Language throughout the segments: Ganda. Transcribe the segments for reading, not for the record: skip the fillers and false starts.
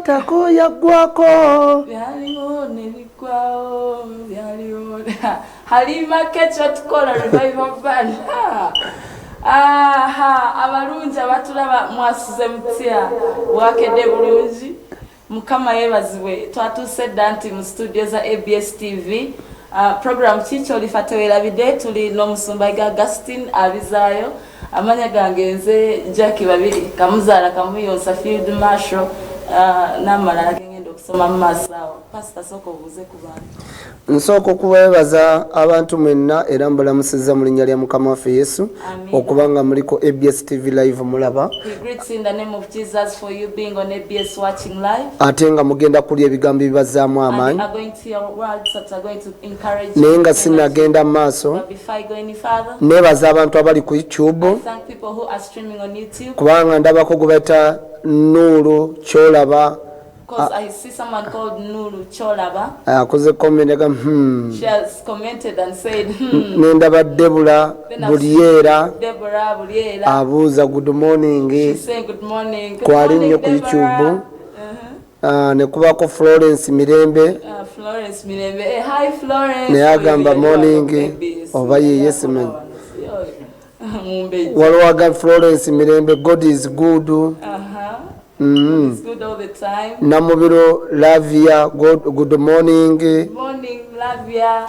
Tako ya gwako byalione bikwao byalione Halima kecho tukola revival band abalungi abatulaba mwasize mutya wakede bulungi mukama yebazibwe twatuse danti mu studio za ABS TV program Kyolifa Tewelabidde tuli no musumba Augustine abizayo amanya gangenze Jackie babiri kamuzala kamuyonsa field marshal namala agende okusoma mu maaso. Pastor soko obuuze ku bantu. Nsooka okubeebaza abantu mwenna era mbalamusiza mu linnya lya Mukama waffe Yesu okuba nga muliko ABS TV live mulaba. We greet in the name of Jesus for you being on ABS watching live. Ate nga mugenda kulya ebigambo ebibazaamu amaanyi. And are going to your words that are going to encourage you. Naye nga sinnagenda mu maaso. But before I go any further, neebaza abantu abali ku YouTube. I thank people who are streaming on YouTube. Kubanga ndabako gwe bayita Nuuru Kyolaba. Because I see someone called Nuru Kyolaba. Akoze comment aga She has commented and said Nendaba Deborah Buliera. Deborah Buliera. Abuuza good morning. She's saying good morning. Good Kwali morning, nnyo ku YouTube. Ne kubako Florence Mirembe. Hi Florence. Ne agamba morning. Oba ye yes man. Waliwo aga Florence Mirembe, God is good. It's good all the time. Namubiro Lavia, good morning. Good morning, Lavia.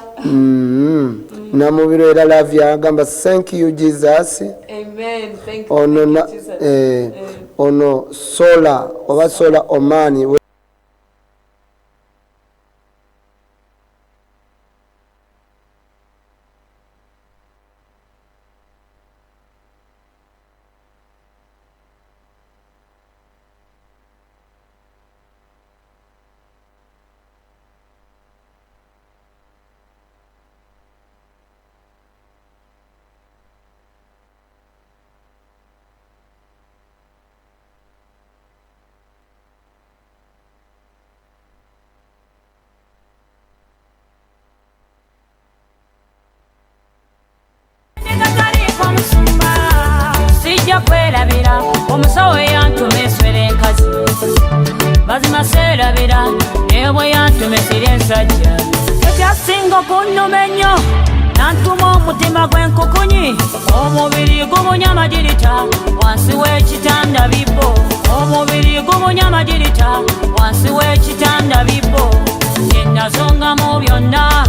Namubiro era Lavia agamba thank you Jesus. Amen. Thank you, Jesus. Ono Sola oba Sola Omani. Omusawo yantumeswera enkazi mazima seerabira naye bwe yantumesira ensajja ekyasinga okunnuma ennyo nantuma omutima gw'enkukunyi omubiri gubunya amagirita wansi w'ekitanda bibbo omubiri gubunya amagirita wansi w'ekitanda bibbo bye nazongamu byonna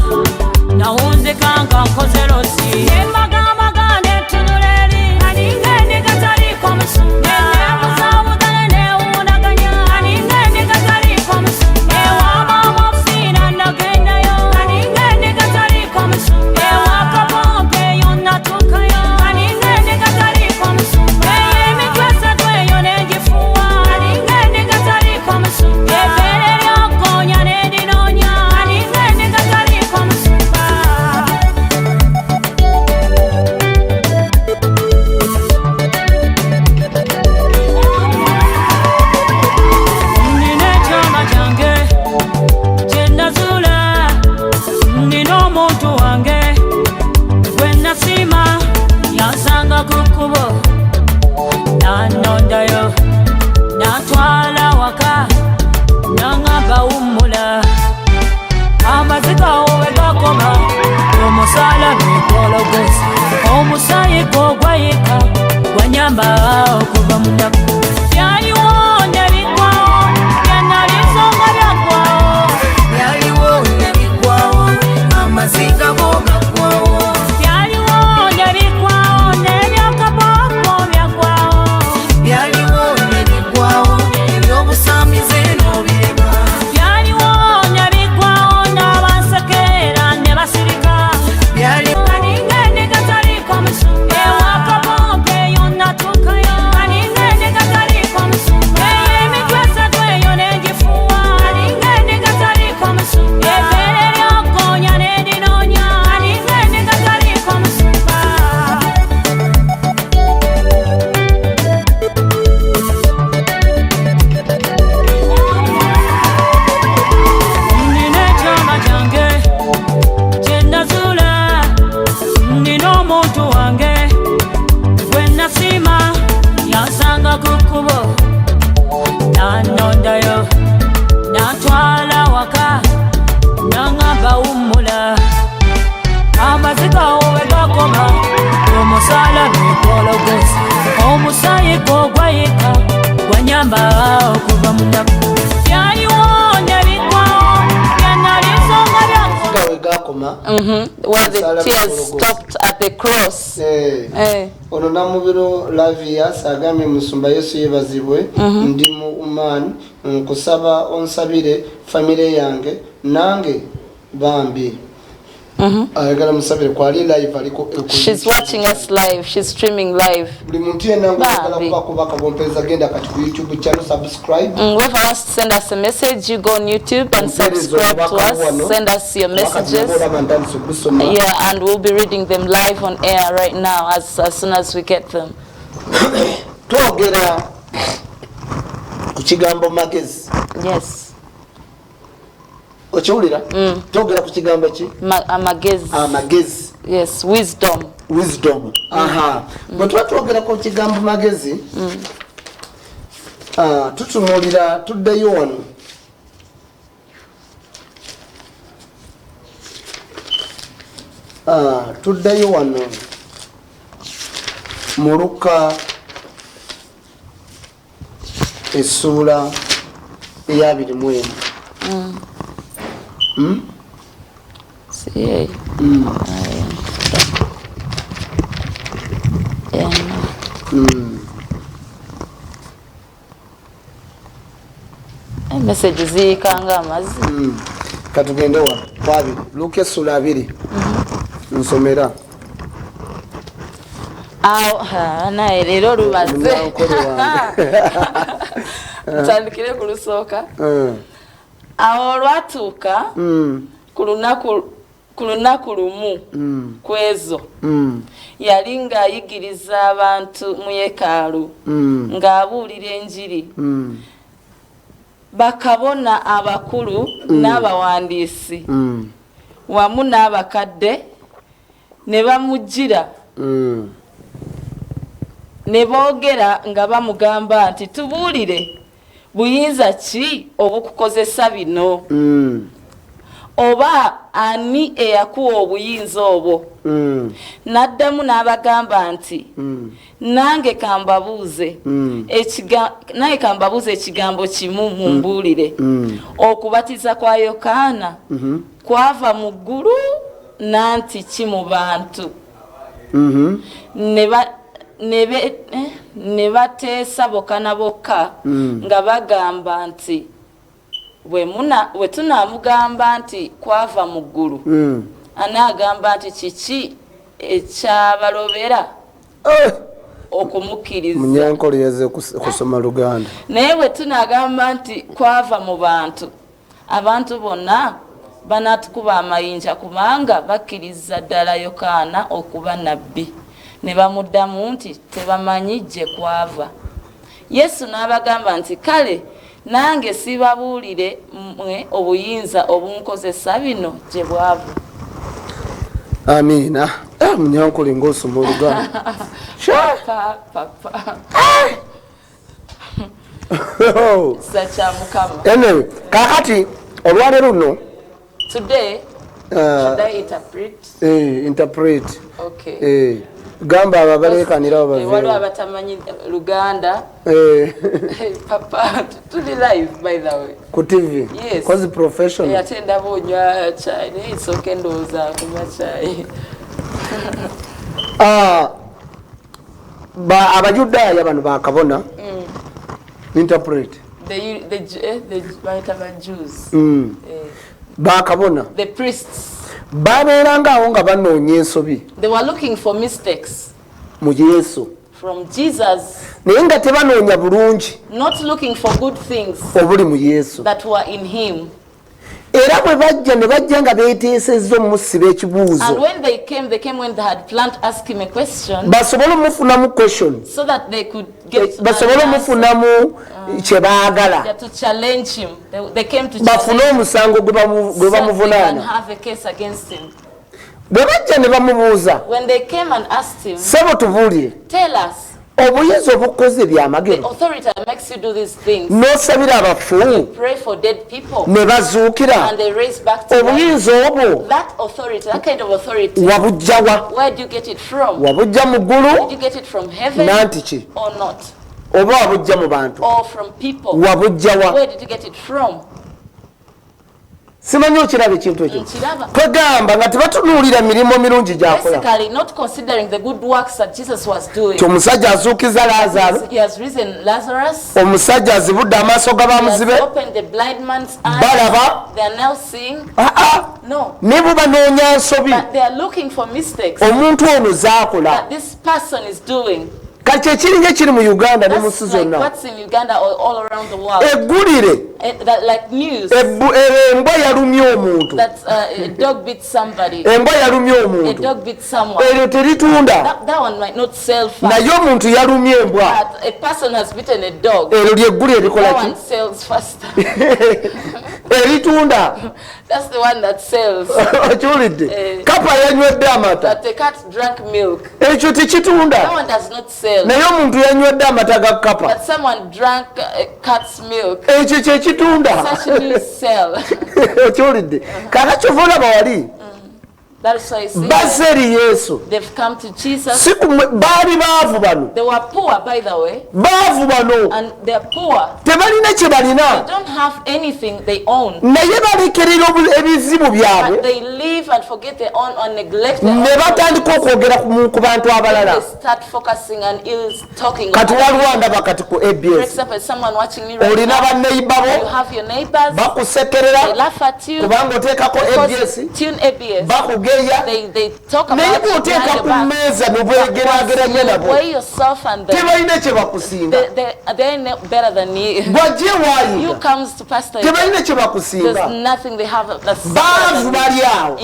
nawunzika nga nkoze losi embagamaga netunula eri aninga endigataliiko musumba emusabudane newundaganya aninga endigataliiko musumba ewamama ofiina nagendayo aninga endigataliiko musumba ewakapompe eyo natuukayo aninga endigataliiko musumba eyemitwe esatu eyo nengifuwa aninga endigataliiko musumba ebbere lyokoonya nendinoonya aninga endigataliiko musumba nina ekyama kyange kyenazula nina omuntu wange gwe nasiima yansanga ku kkubo nanondayo natwala waka naŋŋamba wummula amaziga we gakoma omusala negwologosa omusaayi gwogwayika gwanyamba okuva mu nnaku byaliwo nebigwawo byanalizonga byaggwawo byaliwo nebigwawo amaziga bogagwawo byaliwo nebigwawo nebyakapopo byaggwawo byaliwo nebigwawo ebyobusamize n'obireka byaliwo nebigwawo n'abansekerera ne basirika byaliwo aninga endigataliiko musumba ewakapompe eyo natuukayo aninga endigataliiko musumba eyemitwe esatu eyo nengifuwa aninga endigataliiko musumba ebbere lyokoonya nendinoonya aninga endigataliiko musumba nina ekyama kyange kyenazula nina omuntu wange gwe nasiima yansanga ku kkubo nanondayo natwala waka naŋŋamba wummula amaziga we gakoma omusala negwologosa omusaayi gwogwayika gwanyamba okuva mu nnaku byaliwo nebigwawo byanalizonga byaggwawo We gakoma Where the tears stopped at the cross. Ono namubiro Lavia sagambye musumba Yesu yebazibwe ndi mu man nkusaba onsabire family yange nange bambi. She's watching us live. She's streaming live. Whoever wants to send us a message, you go on YouTube and subscribe to us. Send us your messages. Yeah, and we'll be reading them live on air right now as soon as we get them. Yes. Ochiwulira togera ku kigambo ki amagezi yes wisdom bwe twatwogera ku kigambo magezi tutunulira tuddeyo wano tuddeyo wano mu Luka essuula eya 21 See. Message zikanga amazi. Katugende wa kwabi Luka essuula 2 nsomera. Naye leero lubaze. Tandikire ku lusooka. Awo lwatuuka ku lunaku lumu kwezo yali ng'ayigiriza abantu mu yeekaalu ng'abuulira enjiri bakabona abakulu n'abawandiisi wamu n'abakadde ne bamujjira ne boogera nga bamugamba nti tubuulire buyinza ki obukukozesa bino oba ani eyakuwa obuyinza obwo n'addamu n'abagamba nti nange kambabuuze ekigambo kimu mumbuulire okubatiza kwa Yokaana kwava mu ggulu nanti ki mu bantu ne bateesa bokka na bokka nga bagamba nti bwe tunaamugamba nti kwava mu ggulu anaagamba nti kiki ekyabalobera okumukkiriza munyankole yaze kusoma Luganda naye bwe tunaagamba nti kwava mu bantu abantu bonna banatukuba amayinja kubanga bakkiriza ddala Yokaana okuba nabbi ne bamuddamu nti tebamanyi gye kwava. Yesu n'abagamba nti kale nange sibabuulire mmwe obuyinza obunkozesa bino gye bwava. Amina. Munyankole ng'osoma Oluganda. Papa. Sacha Mukama. Anyway, kakati olwaleero luno today should I interpret? Interpret. Okay. Gamba ababalekanira abavira. Waliwo abatamanyi Luganda. Papa, tuli live by the way. Ku TV. Yes. Cause professional. Yatenda bonywa chai. It's okay ndoza kunywa chai. Abajudaya bano bakabona. Interpret. The Jews. Bakabona. The priests. Babeeranga awo nga banoonya ensobi. They were looking for mistakes. Mu Yesu. From Jesus. Naye nga tebanoonya bulungi. Not looking for good things. Obuli mu Yesu. That were in him. Era bwe bajja ne bajja nga beeteesezza omusiba ekibuuzo. And when they came when they had planned to ask him a question. Basobole omufunamu question. So that they could get basobole omufunamu kye baagala. To challenge him. They came to bafune omusango gwe bamuvunaana. And have a case against him. Bwe bajja ne bamubuuza. When they came and asked him. Sebo tubuulire. Tell us. Obuyinza obukoze ebyamagero. The authority that makes you do these things. N'osabira abafu. Pray for dead people. Ne bazuukira. And they raise back to life. Obuyinza obwo. That authority, that kind of authority. Wabujjawa. Where do you get it from? Wabujja mu ggulu. Did you get it from heaven? Nanti ki? Or not? Oba wabujja mu bantu. Or from people. Wabujjawa. Where did you get it from? simanyi okiraba ekintu ekyo twegamba nga tebatunuulira mirimu mirungi gyakola basically not considering the good works that Jesus was doing. omusajja azuukiza Laazaalo He has risen Lazarus. omusajja azibudde amaaso He has g'abamuzibe opened the blind man's eyes. balaba They are now seeing. No. ne bo banoonya nsobi But they are looking for mistakes omuntu ono zaakola that this person is doing. kati ekiringa ekiri mu Uganda ne mu nsi That's like zonna what's in Uganda or all around the world. eggulire That like news embwa yalumye omuntu that a dog beats somebody. embwa yalumye A omuntu dog beats someone. eryo teritunda That one might not sell fast. naye omuntu yalumye embwa But a person has beaten a dog. eryo lyeggulire erikola That ki one sells faster. eritunda That's the one that sells. okiwulidde kapa yanywedde amata But the cat drank milk. ekyo That tekitunda one does not sell. naye omuntu yanywedde amata ga kapa But someone drank cat's milk. ekyo kyekitunda Such news sell. okiwulidde kaka kyova olaba wali That's why you see bazze eri Yesu they've come to Jesus. si baali baavu bano They were poor, by the way, baavu bano and they're poor. tebalina kye They balina don't have anything they own. naye balekerera ebizibu byabwe But they live and forget their own or neglect their ne own. batandika okwogera ku bantu abalala They start focusing on ill talking. kati waliwo ndaba kati ku For ABS example, someone watching me right olina now. banneyibba You bo have your neighbors. bakusekerera They laugh at you. kubanga oteekako ABS Because tune ABS. bakugeya They talk naye about you bw'oteeka behind ku your back. mmeeza ne bwegeraageranya You nabo weigh yourself and them. tebalina kye bakusinga They're no better than you. bw'ajje You waayiga comes to pastor. tebalina kye There's bakusinga nothing they have that's baavu bali awo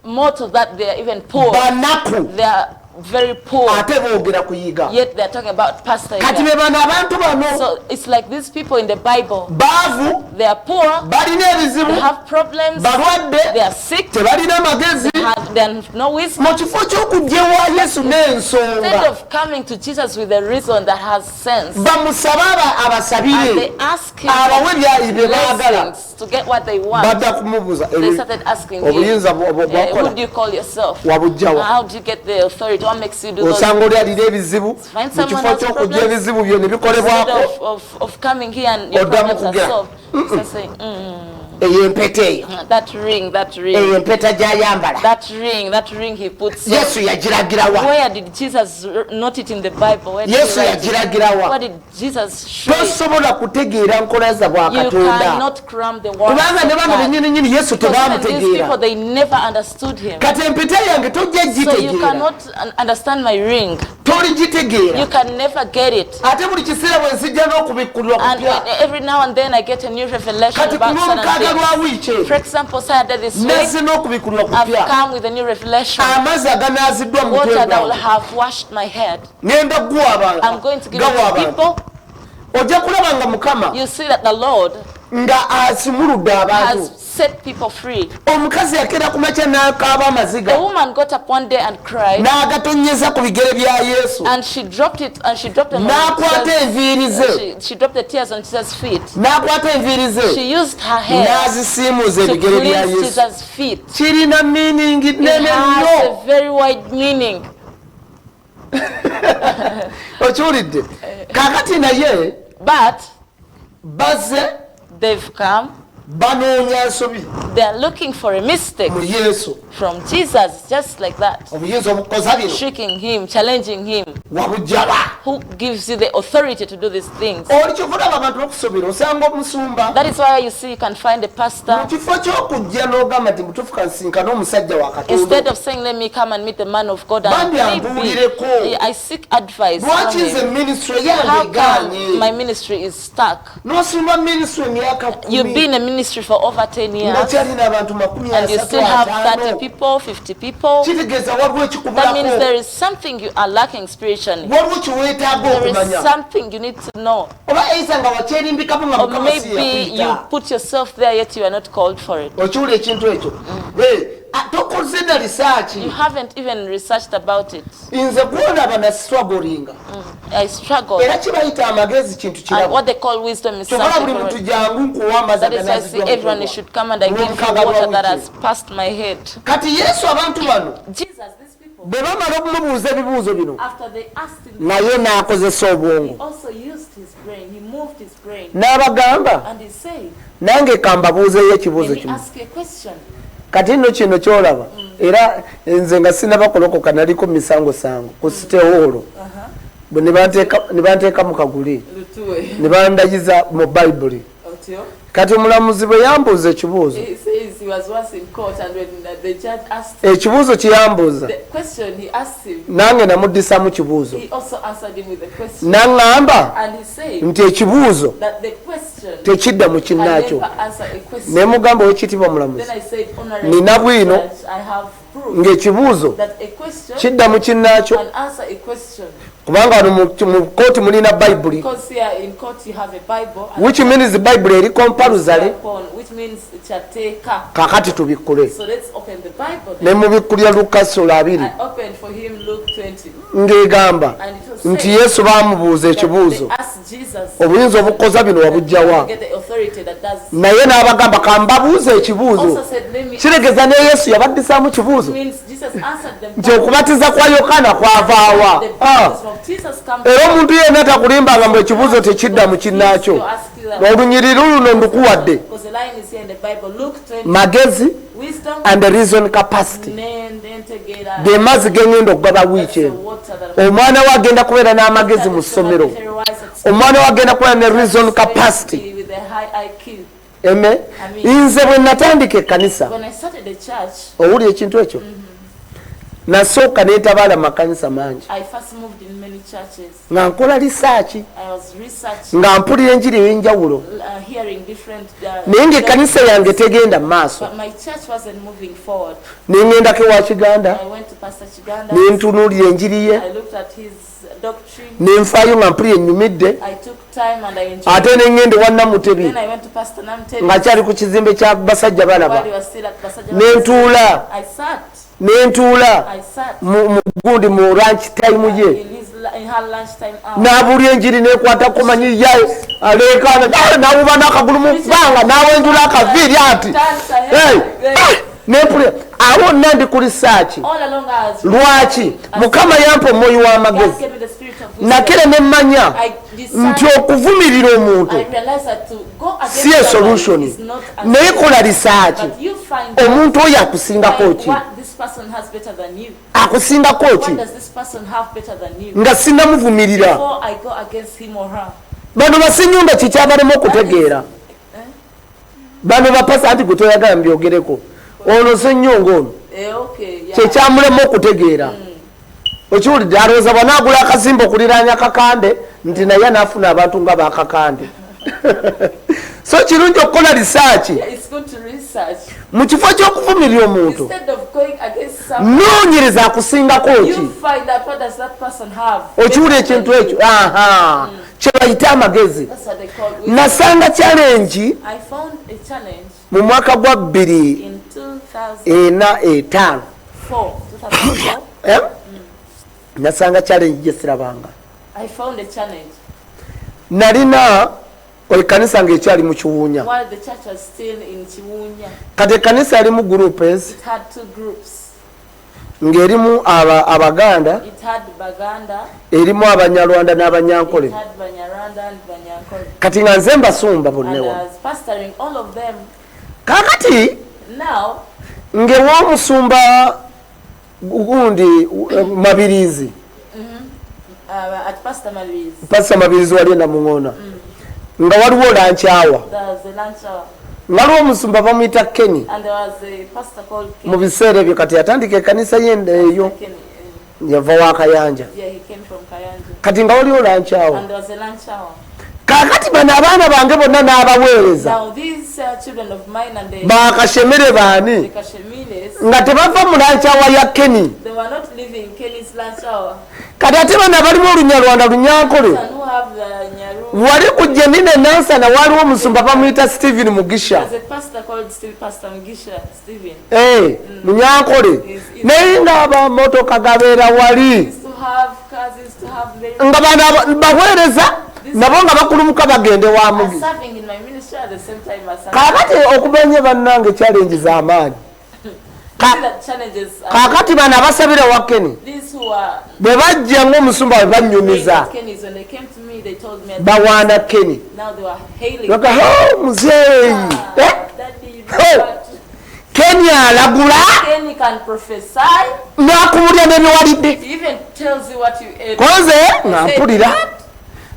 more to that. They're even poor. banaku They are very poor. ate boogera kuyiga Yet they're talking about pastor. kati be bano abantu bano So it's like these people in the Bible. baavu They are poor. balina ebizibu They have problems. balwadde They are sick. tebalina magezi They have no wisdom. mu kifo ky'okujja ewa Yesu n'ensonga Instead of coming to Jesus with a reason that has sense, bamusabe and abasabire they ask him abawe byali bye baagala blessings to get what they want. badda kumubuuza They started asking him, obuyinza who bwakola do you call yourself? wabujjawa How do you get the authority? What makes you do those? osanga oli alina ebizibu Find mu someone kifo else's ky'okujja problems. ebizibu byo ne bikolebwako Instead of coming here and your Oddamu problems are kugera. solved. Start saying, eyo empeta eyo that ring, eyo empeta gy'ayambala that ring he puts on. Yesu yagiragirawa Where did Jesus note it in the Bible? Where did Yesu he write it? yagiragirawa What did Jesus show it? tosobola kutegeera nkola za bwa You Katonda cannot cram the word kubanga ne bano bennyininyini Yesu because even these people, tebaamutegeera they never understood him. kati empeta yange tojja So you gitegeera cannot understand my ring. toligitegeera You can never get it. ate buli kiseera bwe nzijja n'okubikkulwa And kupya every now and then I get a new revelation kati ku about certain lwomukaaga lwa things. wiiki For example, Saturday this week, nazze n'okubikkulwa I've kupya come with a new revelation. amazzi aganaaziddwa mu Water that will mutwe have washed my head. ngenda gwa I'm going to give it gawa to abantu people. ojja kulaba nga mukama You see that the Lord nga asimuludde abantu has set people free. omukazi yakera ku makya n'akaaba The amaziga woman got up one day and cried, n'agatonyeza ku bigere bya Yesu and she dropped it, and she dropped them on n'akwata Jesus. enviiri ze She dropped the tears on Jesus' feet. n'akwata enviiri ze She used her hair n'azisiimuuza to ebigere bya cleanse Yesu Jesus' feet. kirina meaning It nene has nnyo a very wide meaning. okiwulidde kaakati naye But bazze they've come, banoonya nsobi they are looking for a mistake mu Yesu from Jesus, just like that. obuyinza obukoza bino Shrieking him, challenging him. wabujjaba Who gives you the authority to do these things? oli kyovulaba abantu okusobera osanga omusumba That is why you see you can find a mu pastor. kifo ky'okujja n'ogamba nti mutuufu kansinkana omusajja wa Instead Katonda of saying, let me come and meet the man of God, and Bambi maybe ambuulireko. I seek advice lwaki from nze him. minisitule yange How come my egaanye ministry is stuck? n'osumba minisitule emyaka You've been in ministry for over 10 nga years, kyalina abantu 35 and you still have 30 people, 50 people. kitegeeza waliwo That means there ekikubulako is something you are lacking spiritually. waliwo kyeweetaaga There is okumanya something you need to know. oba eisa nga wakyerimbikamu nga Or mukama si maybe you yakuyita put yourself there yet you are not called for it. okiwula ekintu ekyo tokoze na You risaaki haven't even researched about it. nze gwolaba na strugglinga I struggle. era kibayita amagezi kintu And kirabu what they call wisdom is kyobala something buli muntu for it. jangu nkuwa amazzi That is why I see everyone should come and I give you water that has passed my head. kati Yesu abantu bano Jesus, these people, bwe bamala okumubuuza ebibuuzo bino after they asked him, naye n'akozesa he obwongo also used his brain. He moved his brain. n'abagamba And he said, nange kambabuuzeyo ekibuuzo kimu kati nno kino kyolaba era nze nga sinabakolokoka naliko misango sango ku sitewoolo ne banteeka mu kaguli ne bandagiza mu bayibuli kati omulamuzi bwe yambuuza ekibuuzo ekibuuzo kyeyambuuza nange namuddisamu kibuuzo naŋŋamba nti ekibuuzo tekidda mu kinnaakyo naye mugamba wekitiibwa omulamuzi nina bwino ng'ekibuuzo kidda mu kinnaakyo kubanga wano mu kooti mulina bayibuli which means bayibuli eri kompaluzale kakati tubikkule ne mubikkulya Luka sula 2 ng'egamba nti Yesu baamubuuza ekibuuzo obuyinza obukoza bino wabujjawa naye n'abagamba kambabuuza ekibuuzo kiregeza ne Yesu yabaddisaamu kibuuzo nti okubatiza kwa Yokaana kwavaawa era omuntu yenna takulimbanga mbu ekibuuzo tekidda mu kinnaakyo olunyiriri luno ndukuwadde magezi and reason capacity ge mazzi gengenda okugaba wiiki eno omwana we agenda kubeera n'amagezi mu ssomero omwana we agenda kubeera ne reason capacity eme nze bwe natandika ekkanisa owuli ekintu ekyo nasooka neetabaala mu makanisa mangi nga nkola lisaaki nga mpulira enjiri ey'enjawulo naye ng'ekkanisa yange tegenda mu maaso ne ŋŋendako ewa Kiganda ne ntunuulira enjiri ye ne nfaayo nga mpulira ennyumidde ate ne ŋŋenda ewa Namutebi ng'akyali ku kizimbe kya basajja balaba ne ntuula mu gundi mu lunch time ye n'abulya enjiri nekwata kumanyi yaye aleekaana n'awuba n'akagulu mu bbanga n'awenjula akaviiri ati nempulira awo nna ndi ku lisaaki lwaki Mukama yampa omwoyo w'amagezi nakera ne mmanya nti okuvumirira omuntu si ye solution naye kola lisaaki omuntu oyo akusingako ki akusingako ki nga sinnamuvumirira bano basenyumba kikyabalemu okutegeera bano bapasa anti gwe toyagala mbyogereko ono senyonga ono kyekyamulemu okutegeera okiwulidde alowooza bwanaagula akazimba okuliraanya Kakande nti naye anaafuna abantu nga bakakande so kirungi okukola lisaaki mu kifo ky'okuvumirira omuntu noonyereza akusingako ki okiwulira ekintu ekyo kye bayita amagezi nasanga challenge mu mwaka gwa 2005 nasanga challenge gyesirabanga nalina ekkanisa ng'ekyali mu Kiwunya kati ekkanisa yalimu groups ng'erimu Abaganda erimu Abanyarwanda n'Abanyankole kati nga nze mbasumba bonnewa kakati ng'ew'omusumba gundi Mabirizi Pastor Mabirizi wali na Mungona nga waliwo lankyawa ngaliwo omusumba bamuyita Kenny mu biseera ebyo kati yatandika ekkanisa yenda eyo yava wa Kayanja kati nga waliwo lankyawa kakati bano abaana bange bonna n'abaweereza bakashemere baani nga tebava mu lankyawa ya Kenny kati ate bano abalimu Olunyarwanda Lunyankole wali kujja nine nansana waliwo omusumba bamuyita Stephen Mugisha Lunyankole naye nga abamotoka gabeera wali nga bano baweereza nabo nga bakulumuka bagende wa mugi kakati okubanye bannange challenge z'amaanyi kakati bano abasabira wa Keni bwe bajja ng'omusumba bwe banyumiza bawaana Keni muzeeyi Keni alagula n'akubulya n'ebiwalidde koze ng'ampulira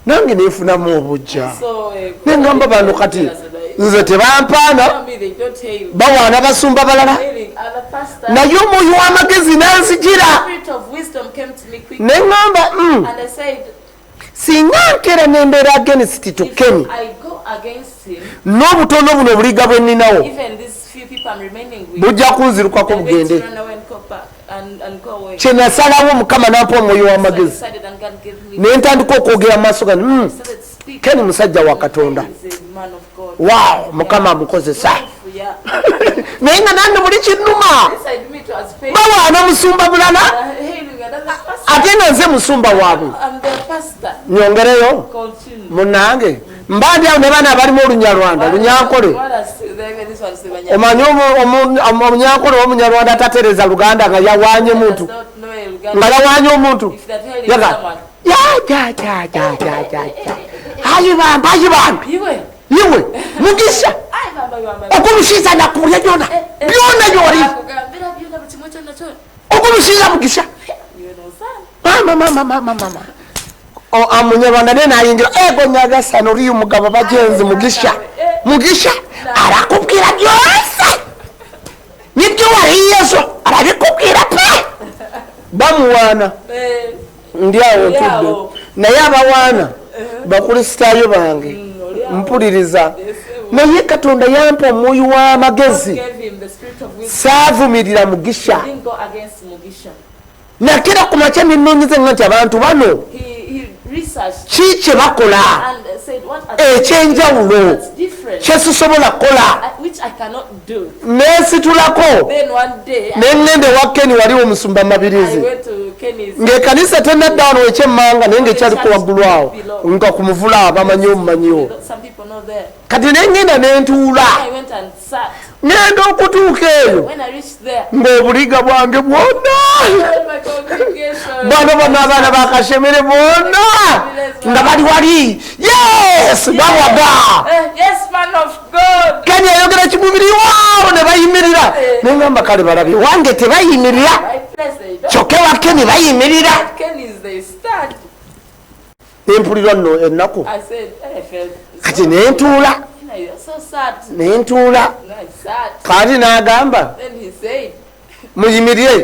nange neefunamu obujja nengamba bano kati nze tebampaana bawaana basumba balala naye omwoyo w'amagezi nanzijira neŋŋamba singa nkera n'embeera agenesiti to Keni n'obutono buno obuliga bwe nninawo bujja kunzirukako bugende kyenasalawo Mukama nampa omwoyo w'amagezi nentandika okwogera mu maaso gano Keni musajja wa Katonda waaw Mukama amukozesa naye nga nange buli kinnuma bawaana musumba bulala ate nga nze musumba waabwe nyongereyo munange mbandi awo ne baana abalimu olunyarwanda lunyankole omanyi omunyankole w'omunyarwanda atatereza Luganda nga yawaanye muntu nga yawaanye omuntu ayibamba yiwe Mugisha okumusiiza nakulya byona gyoli okumusiiza Mugisha mama amunyarwanda ne nayingira ego Nyagasani oli umugabo bagenzi Mugisha arakubwira byose nibyo wariyezo arabikubwira pe bamuwaana ndi awo ntudde naye abawaana bakristaayo bange mpuliriza naye Katonda yampa omwoyo w'amagezi saavumirira Mugisha nakera ku makya nenoonyeze nga nti abantu bano ki kye bakola ekyenjawulo kyesusobola kukola neesitulako neŋŋende wa Keni waliwo omusumba mabirizi ng'ekanisa tennadda wano ekyemmanga naye ng'ekyaliku waggulu awo nga ku muvula abamanyi omumanyiwo kati neŋŋenda nentuula ngenda okutuuka eyo ng'obuliga bwange bwonna bano bano abaana bakashemere bonna nga bali wali yes bawaga Keni ayogera kimubiri waawo ne bayimirira neŋŋamba kale balabye wange tebayimirira kyokka wa Keni bayimirira nempulirwa nno ennaku kati nentuula kati n'agamba muyimirire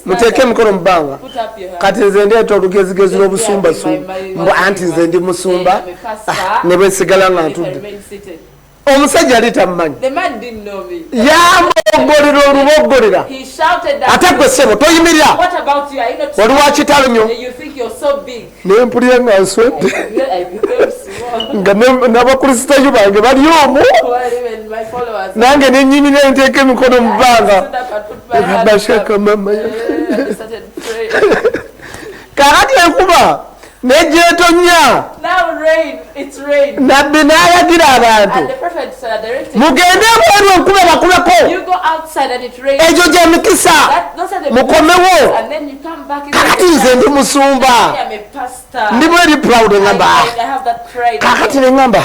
muteeke emikono mu bbanga kati nze ndeeta olugezigezi n'obusumbasumba mbu anti nze ndi musumba ne bwesigala nga ntudde omusajja yali tammanyi yamboggolera oluboggolera ate gwe ssebo toyimirira wali wa kitalo nnyo nempulira nga nswedde nga n'abakristaayo bange bali omwo nange nenyimira nteeka emikono mu bbanga bashaka mama kakati enkuba nejetonya nabbi n'ayagira abantu mugende ebweru enkuba bakubeko egyo gyemikisa mukomewo kakati nze ndi musumba ndi mweri proud eŋamba kakati neŋamba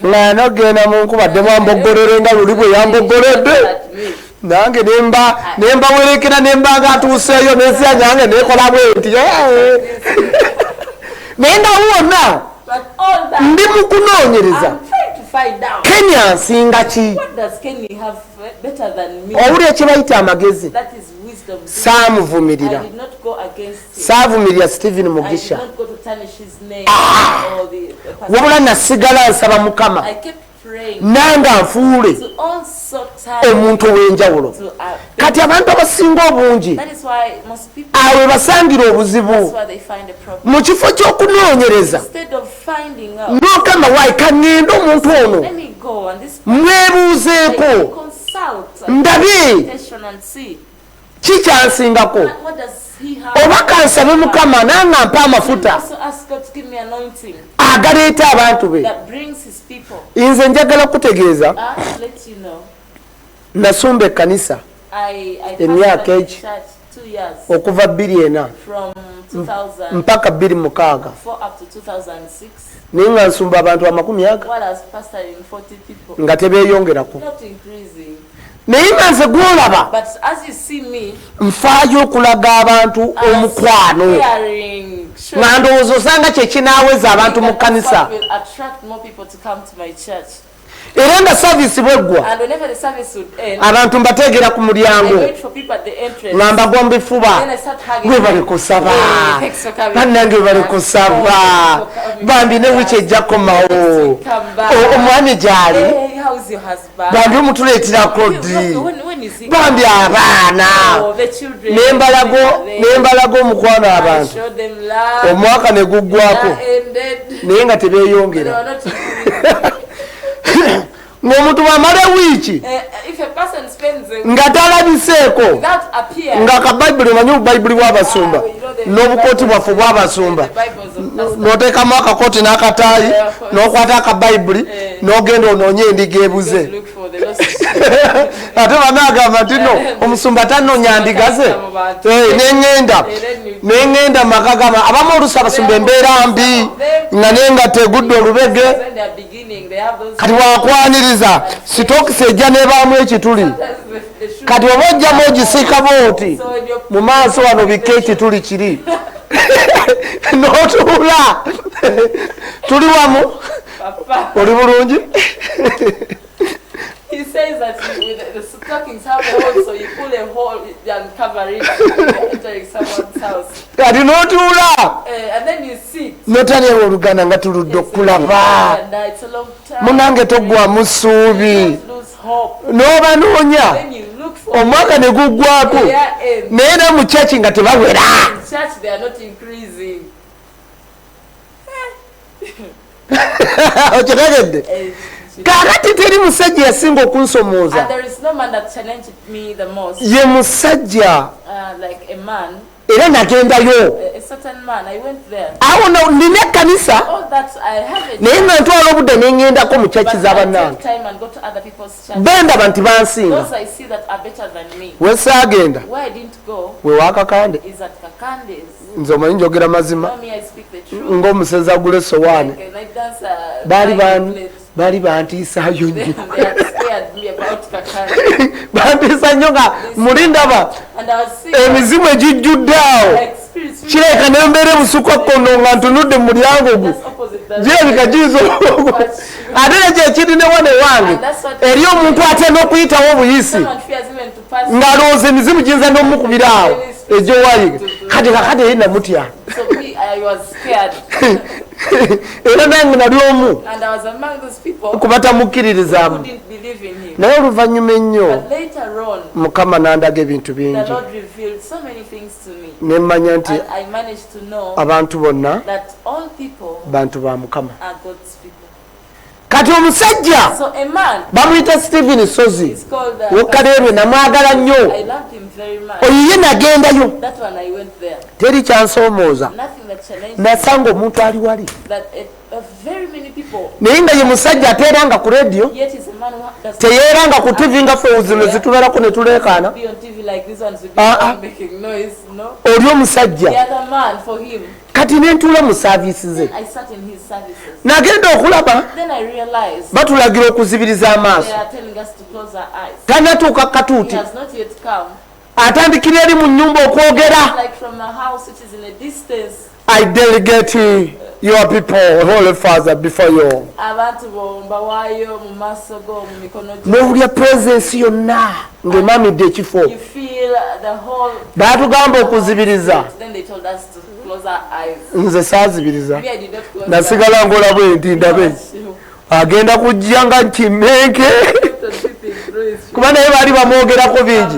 nga nogenda mu nkuba dde mwamboggolere nga luli bwe yamboggoledde nange nembawerekera nembanga atuuseeyo nensiya nyange nekola bwenti naye nga wonna ndi mu kunoonyereza Keni ansinga ki owulira kye bayita amagezi saamuvumirira saavumirira Stephen Mugisha wabula nasigala nsaba Mukama nange anfuule omuntu ow'enjawulo kati abantu abasinga obungi awe basangira obuzibu mu kifo ky'okunoonyereza n'ogamba waayi kaŋŋenda omuntu ono mwebuuzeeko ndabe kikyansingako oba kansabe Mukama nange ampa amafuta agaleeta abantu be nze njagala kutegeeza nasumba ekkanisa I Emyaka pastored eki? church 2 years. Okuva 2004 From 2004 mpaka 2006 up to 2006. naye nga nsumba abantu amakumi aga While I was pastoring 40 people. nga tebeeyongerako Not increasing. naye nga nze gwolaba But as you see me, nfaayo okulaga abantu omukwano caring, nga ndowooza osanga kyekinaaweza abantu mu kkanisa will attract more people to come to my church. era nga saavisi bweggwa And whenever the service would end, abantu mbateegera ku I mulyango wait for people at the entrance. nga mbagwa mu bifuba Then I start hugging gwe them. bali kusaba Hey, thanks for coming. bannange bali kusaba Oh, bambi ne wiki ejja komawo Come back. omwami gyali Hey, how's your husband? bambi omutuleetirako ddi When is he? bambi abaana Oh, the children. nembalago omukwano I abantu showed them love. omwaka ne guggwako That ended. naye nga They tebeeyongera were not increasing. ng'omuntu bw'amala wiiki If a person spends a nga talabiseeko without appear, nga akabayibuli omanyi obubayibuli bw'abasumba n'obukooti bwaffe bw'abasumba the Bibles of pastors. n'oteekamu akakooti n'akataayi n'okwata akabayibuli n'ogenda onoonye endiga ebuze Just look for the lost sheep. ate banaagamba nti no omusumba tanoonya ndiga ze neŋŋenda mu maka gama abamu oluusi abasumba embeera mbi nga naye nga tegudde olubege When they are beginning, they have those. kati wakwaniriza sitokisi ejja n'ebaamu ekituli Sometimes the shoe. kati oba ojjamu ogisiika booti So when you're mu maaso wano bikka ekituli kiri n'otuula tuli wamu Papa, oli bulungi he says that with the stockings have a hole, so you pull a hole and cover it when you're entering someone's house. kati n'otuula And then you sit. notaneewa oluganda nga tuludde okulaba And it's a long time. munange toggwamu ssuubi Don't lose hope. n'obanoonya Then you look for omwaka ne guggwako their end. naye ne mu kyaki nga tebawera In church, they are not increasing. okitegedde kaakati teri musajja yasinga okunsomooza And there is no man that challenged me the most. ye musajja Like a man, era nagendayo a certain man. I went there. awo nina ekkanisa All that I have a naye nga ntwala obudde neŋŋendako mu but kyaki I z'abannange take time and go to other people's church. bendaba nti bansinga Those I see that are better than me. wesaagenda Where I didn't go wewaakakande is at Kakande's. nze omanyi njogera mazima Tell me I speak the truth. ng'omusezi agula essowaani Like a night dancer. baali buying plates. baali bantiisaayo They nnyo had scared me about Kakande. bantiisa nnyo nga muli ndaba And I was seeing emizimu egijjudde awo like spirits kireka nembeera ebusuka kkono nga ntunudde mu mulyango gwo just opposite the girabika giizo ate nekyekiri ne wane wange eri omuntu atya n'okuyitawo obuyisi someone fears even to pass. ng'alowooza emizimu giyinza n'omukubira awo egyo wayiga kati kakati eri namutya So me, I was scared. era nange nali omu And I was among those people who kubatamukkiririzaamu didn't believe in him. naye oluvannyuma ennyo But later on, mukama n'andaga ebintu the bingi Lord revealed so many things to me. ne mmanya nti And I managed to know abantu bonna that all people bantu ba mukama are God's people. kati omusajja So a man bamuyita Stephen Sozi is called wokaleerwe namwagala nnyo I loved him very much. oyo ye nagendayo That one I went there. teri kyansoomooza Nothing that challenged me. nasanga omuntu ali wali That very many people, naye nga ye musajja ateeranga ku rediyo yet is a man who does teyeeranga ku tv nga ffe zino zitubeerako ne tuleekaana be on TV like this ones would be making noise, no? oli omusajja The other man for him. kati ne ntuula mu saaviisi ze I sat in his services. nagenda okulaba Then I realized batulagira okuzibiriza amaaso they are telling us to close our eyes. tanatuuka He katuuti has not yet come. atandikira eri mu nnyumba okwogera Like from a house which is in a distance. I delegate your people, Holy Father, before you. Abantu mbawaayo mu maaso go mu mikono gyo. N'owulya presence yonna ng'emamidde ekifo You feel the whole. baatugamba okuzibiriza Then they told us to close our eyes. nze saazibiriza Me, I did not close nasigala ngola bwenti ndabe agenda kujja nga kimenke kuba naye baali bamwogerako bingi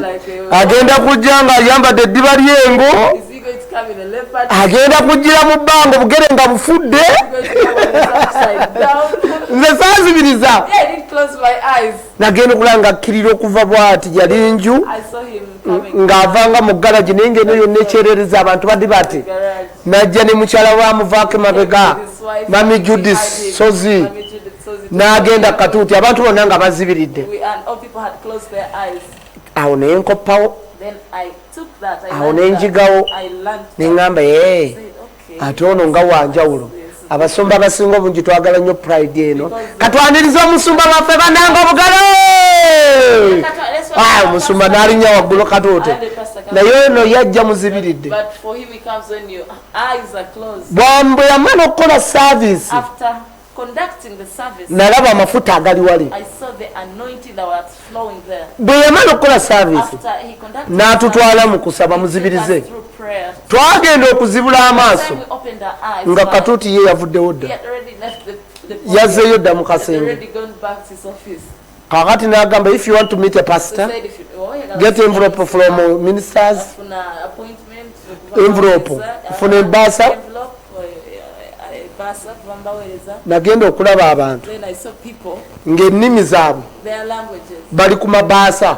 agenda kujja nga ayambadde eddiba lyengo Is he going to come in a leopard? agenda kujjira mu bbanga obugere nga bufudde Is he going to come on his upside down? nze saazibiriza Yeah, I didn't close my eyes. nagenda okulanga akkirira okuva bwati yali nju I saw him coming ng'avanga mu galagi naye ngeno yonna ekyerereza abantu badde bati to the garage. najja ne mukyala wa muvaako emabega His wife, mami we Judith had him. Sozi Mami Judith Sozi. n'agenda katuuti abantu bonna nga bazibiridde And all people had closed their eyes. awo nenkoppawo Then I took that. awo nenjigawo neŋŋamba ate ono nga wanjawulo abasumba abasinga obungi twagala nnyo pride eno katwaniriza omusumba waffe bananga obugalo omusumba n'alinnya waggulu katoote naye eno yajja muzibiridde bwe yamala okukola service nalaba amafuta agali wali bwe yamala okukola service n'atutwala mu kusaba muzibirize twagenda okuzibula amaaso nga katuuti ye yavuddewo dda yazzeeyo dda mu kasenge kakati n'agamba if you want to meet a pastor get envelope from ministers envelope funa embaasa nagenda okulaba abantu ng'ennimi zaabwe bali ku mabaasa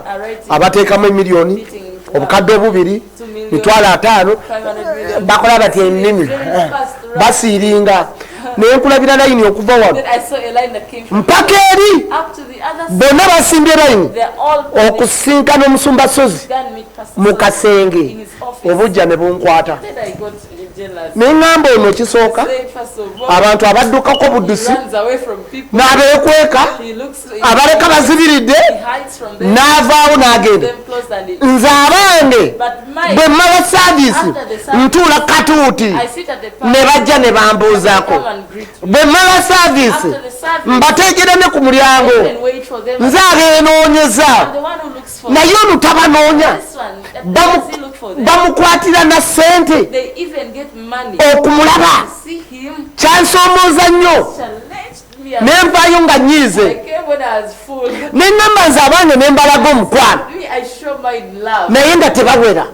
abateekamu emiliyoni obukadde obubiri mitwalo 5 bakola batya ennimi basiiringa naye nkulabira layini okuva wano mpaka eri bonna basimbye layini okusinkana omusumba sozi mu kasenge obujja ne bunkwata neŋŋamba ono kisooka abantu abaddukako buddusi n'abeekweka abaleka bazibiridde n'avaawo n'agenda nze abange bwe mmala saavisi ntuula katuuti ne bajja ne bambuuzaako bwe mmala saavisi mbateekera ne ku mulyango nze abeenoonyeza naye ono tabanoonya bamukwatira na ssente okumulaba kyansoomooza nnyo nenvaayo nga nyiize neŋŋamba nze abange ne mbalaga omukwano naye nga tebawera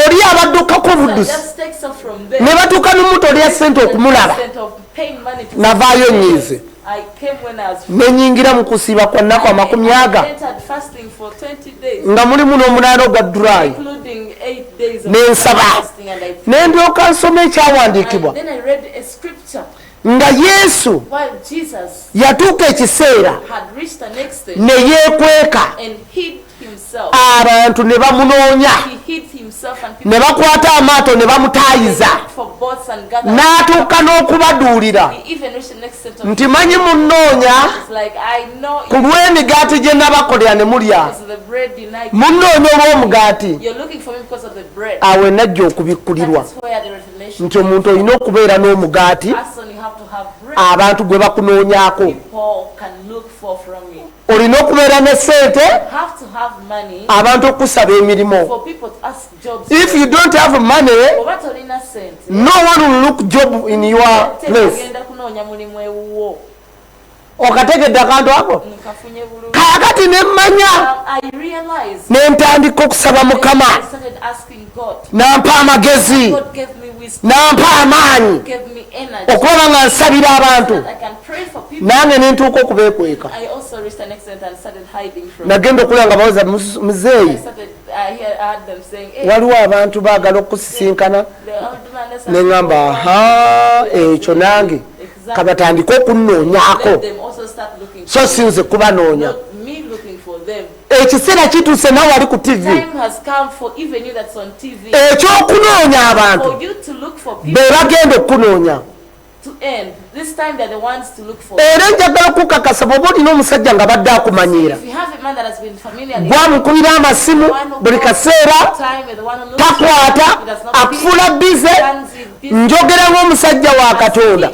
oli abaddukako obuddusi ne batuuka n'omuntu olya ssente okumulaba navaayo nyiize nenyingira mu kusiiba kwa nnaku 40 nga mulimu n'omunaana ogwa dulayi nensaba nendyoka nsoma ekyawandiikibwa nga Yesu yatuuka ekiseera ne yeekweka abantu ne bamunoonya ne bakwata amaato ne bamutaayiza n'atuuka n'okubaduulira nti manyi munnoonya ku lw'emigaati gye nabakolera ne mulya munnoonya olw'omugaati awe najja okubikkulirwa nti omuntu olina okubeera n'omugaati abantu gwe bakunoonyaako olina okubeera ne ssente abantu okusaba emirimu. If you don't have money, no one will look job in your place. Okategedde akantu ako kakati nemmanya nentandika okusaba Mukama nampa amagezi nampa amaanyi okuba nga nsabira abantu nange nentuuka okubeekweka nagenda okulya nga baweza muzeeyi waliwo abantu baagala okusisinkana neŋŋamba ekyo nange kabatandika okunnoonyaako so sinze kubanoonya ekiseera kituuse nawe wali ku TV ekyokunoonya abantu be bagenda okunoonya era njagala okukakasa bw'oba olina omusajja nga badde akumanyiira gwamukubira amasimu buli kaseera takwata akufuula bize njogera ng'omusajja wa Katonda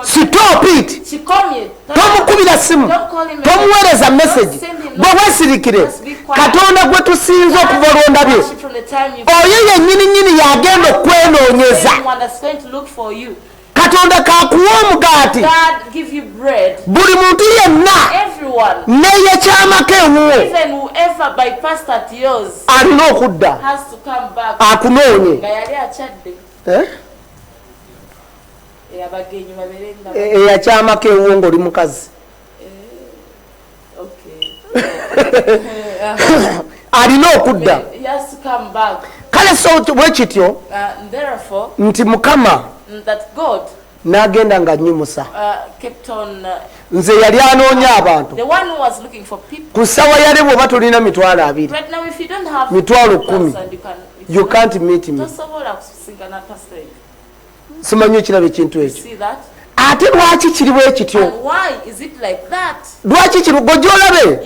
stop it tomukubira simu tomuweereza message bwe weesirikire Katonda gwe tusinza okuva olwondabye oyo yennyini yagenda okwenoonyeza Katonda kakuwa omugaati buli muntu yenna neyekyamako ewuwo alina okudda akunoonye eyakyamako ewuwo ng'oli mukazi alina okudda kale so bwe kityo nti Mukama n'agenda nga nyimusa kept on nze yali anoonya abantu the one who was looking for people. ku ssawa yali bw'oba tulina mitwalo 2 Right now, if you don't have mitwalo 10,000, 10 you can't meet me. tosobola kusinkana pastor. simanyi ekirabo ekintu ekyo See that? ate lwaki kiri bwe kityo And why is it like that? lwaki kiri gojolabe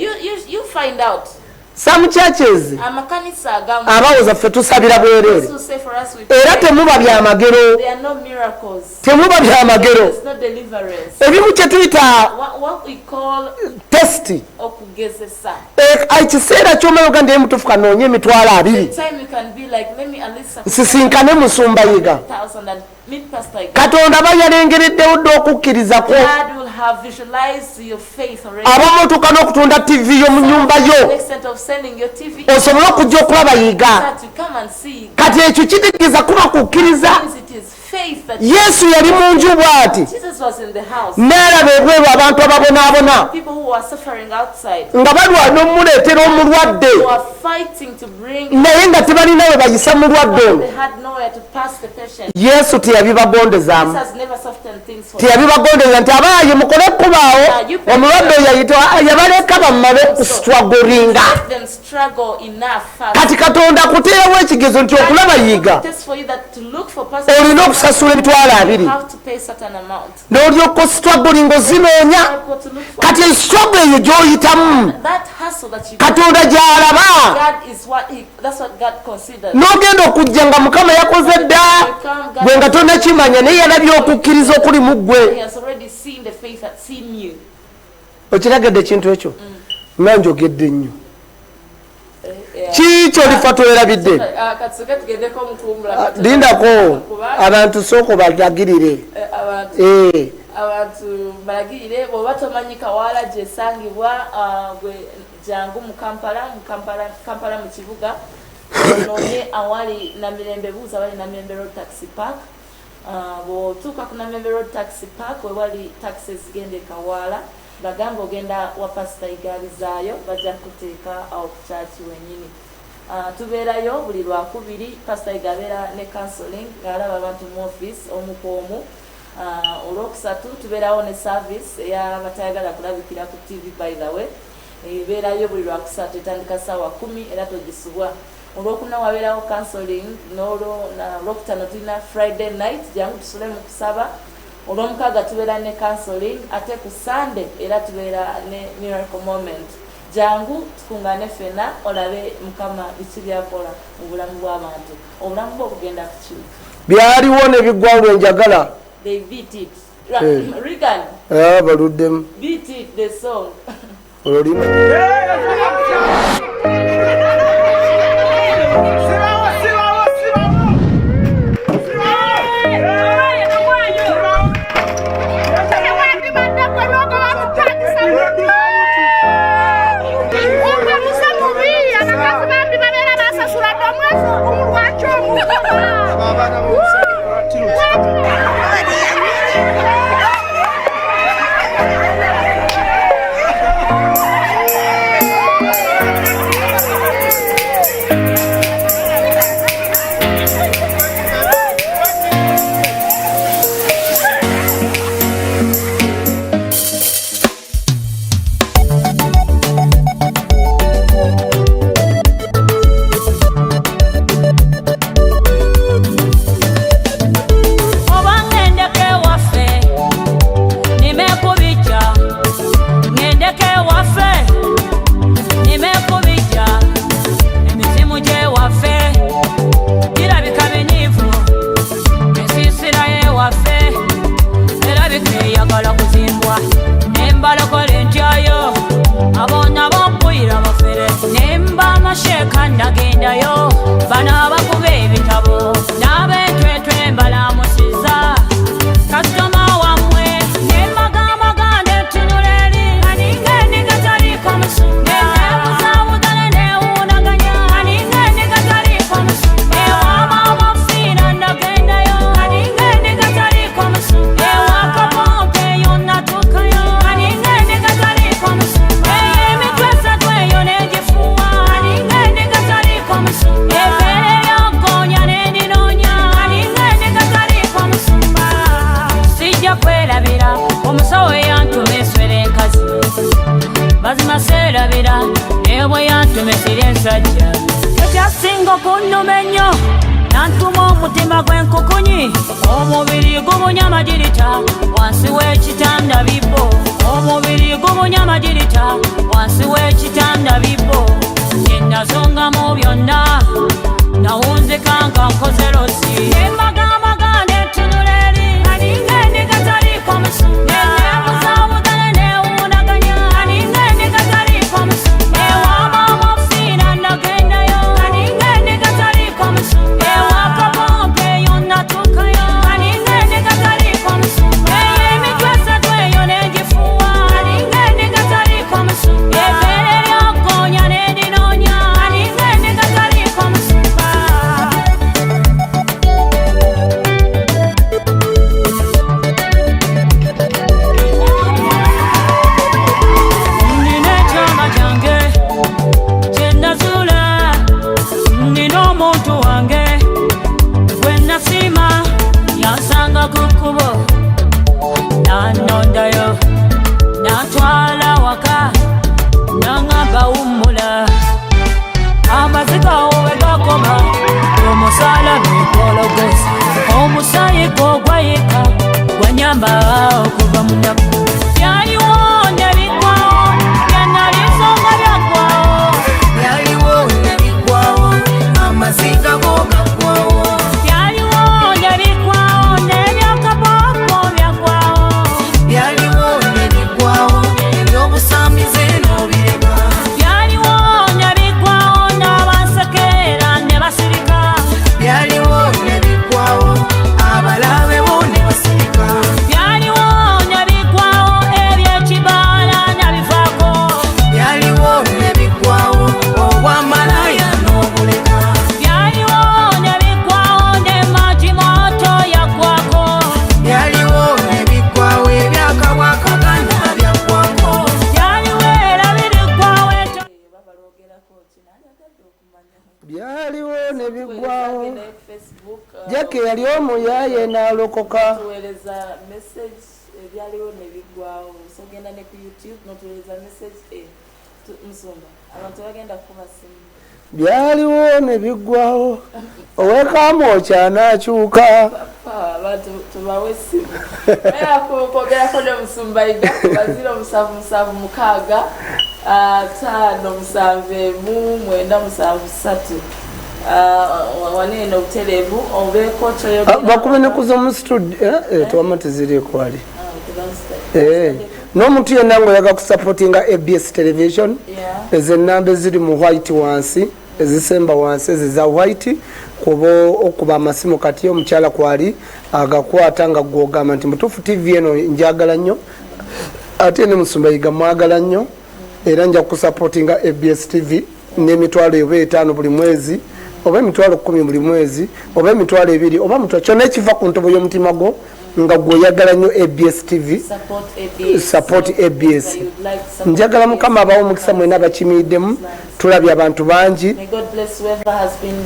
You find out. some churches Amakanisa agamu. abawoza ffe tusabira bwereere Those who say for us we era pray, temuba byamagero there are no miracles. temuba byamagero There's no deliverance. ebimu kye tuyita What we call testi okugezesa. ekiseera ky'omayoga ndi emutufu kanoonye emitwalo 2 The time you can be like, let me at least sisinkane musumba yiga 1,000 and meet Pastor again. katonda aba yalengereddewo dde okukkiriza kwo God will have visualized your faith already. abamu otuuka n'okutunda ttivi yo mu nnyumba To the yo extent of sending your TV osobole okujja okulaba yiga that you come and see. kati ekyo kitegeeza kuba kukkiriza Means it is faith that yesu yali mu nju bw'ati Jesus was in the house. n'alaba ebweru abantu ababonaabona People who are suffering outside, nga balwana omuleetera omulwadde who are fighting to bring, naye nga tebalina we bayisa mulwadde ono they had nowhere to pass the patient. yesu teyabibagondezaamu Jesus has never softened things for them. teyabibagondeza nti abaaye mukole ekkubaawo omulwadde oyo yabaleka bammale kusitwagoringa Let them struggle enough first. kati katonda akuteerawo ekigezo nti okulaba yiga Just for you that to look for pastors, olina okusasula emitwalo 2 you have to pay certain amount. n'olyoka ositwagolinga ozinoonya Go to look for kati esitwago eyo gy'oyitamu that hustle that you katonda gy'alaba God is what that's what God considers. n'ogenda okujja nga mukama yakoze dda gwe nga tonnakimanya naye yalabye okukkiriza okuli mu ggwe He has already seen the faith that's seen you. okiragedde ekintu ekyo nga njogedde nnyo Yeah. kiikyo olifa Tewelabidde Katsoke tugendeko mukumbula. lindako abantu sooka balagirire Abantu balagirire bw'oba tomanyi Kawaala gyesangibwa gwe jangu mu Kampala mu kibuga onoonye awali Namirembe buuza wali Namirembe Road Taxi Park. Bw'otuuka ku Namirembe Road Taxi Park we wali taxi zigenda e Kawaala bagamba ogenda wa pasita egaali zaayo bajja kuteeka awo ku kyaki wenyini. Tubeerayo buli Lwakubiri pasita egabeera ne counseling ng'alaba abantu mu office omu ku omu. Olwokusatu tubeerawo ne service ey'abatayagala kulabikira ku TV by the way. Ebeerayo buli Lwakusatu etandika ssaawa 10 era togisubwa. Olwokuna wabeerawo counseling Olwokutaano tulina Friday night jangu tusule mu kusaba. Olwomukaaga tubeera ne counseling ate ku Sunday era tubeera ne miracle moment. Jangu tukungane ffena olabe Mukama biki byakola mu bulamu bw'abantu. Obulamu bwo bugenda kukyuka. byaliwo ne biggwawo njagala They beat it. Regan, baluddemu beat it, the song. olulimi bwe yantumesira ensajja ekyasinga okunnuma ennyo nantuma omutima gw'enkukunyi omubiri gubunya amagirita wansi w'ekitanda bibbo omubiri gubunya amagirita wansi w'ekitanda bibbo yenazongamu byonna nawunzika nga nkoze losi emagamaga netunula eri aninga endiga taliiko musumba nenebuzaabugane newunaganya aninga endiga taliiko musumba ewamama ofiina nagendayo aninga endiga taliiko musumba ewakabompe eyo natuukayo aninga endiga taliiko musumba eyo emitwe esatu eyo negifuwa aninga endiga taliiko musumba ebeere lyokoonya nedinoonya aninga endiga taliiko musumba nina ekyama kyange kyendazuula nina omuntu wange gwe nasiima yansanga ku kkubo nanondayo nantwala waka naŋŋamba wummula amaziga we gakoma omusaala nekologosa omusaayi gwogwayika gwanyamba okuva mu nnaku byaliwo nebigwawo byanalisonga byaggwawo byaliwo nebigwawo amaziga go gaggwawo byaliwo nebigwawo n'ebyakabooko byaggwawo byaliwo nebigwawo ebyobusamize n'obireka byaliwo nebigwawo n'abansekerera ne basirika byaliwo nebigwawo abalabe bo ne basirika byaliwo nebigwawo ebyekibaala nabivaako byaliwo nebigwawo obwamalaya n'obuleka byaliwo nebigwawo n'emagimooto yaggwako byaliwo nebigwawo ebyakabwakagana byaggwako byaliwo era biriggwawo ekyo byaliwo nebigwawo jake yali omuyaaye n'alokoka tuweereza message ebyaliwo nebigwawo so genda ne ku YouTube notuweereza message musumba abantu bagenda kuba simu byaliwo nebigwawo owekaamu okyanakyuka abantu tubawe simu era kwogerako ne musumba ija kuba 0776 577 waneeno obutereevu obeeko bakube nekuza mu studio tuwama tezirikwali n'omuntu yenna ngaoyaga kusapotinga ABS television ezo ennamba eziri mu white wansi ezisemba wansi eziza white kuba okuba amasimu kati omukyala kwali agakwata nga gwogamba nti mutuufu TV eno njagala nnyo ate ne musumba yiga mwagala nnyo era nja kusapotinga ABS TV n'emitwalo eba 5 buli mwezi oba emitwalo 10 buli mwezi oba emitwalo 2 oba mutwa kyonna ekiva ku ntobo y'omutima gwo nga gweoyagala nnyo ABS TV support ABS njagala mukama abawo omukisa mwena abakimiddemu tulabye abantu bangi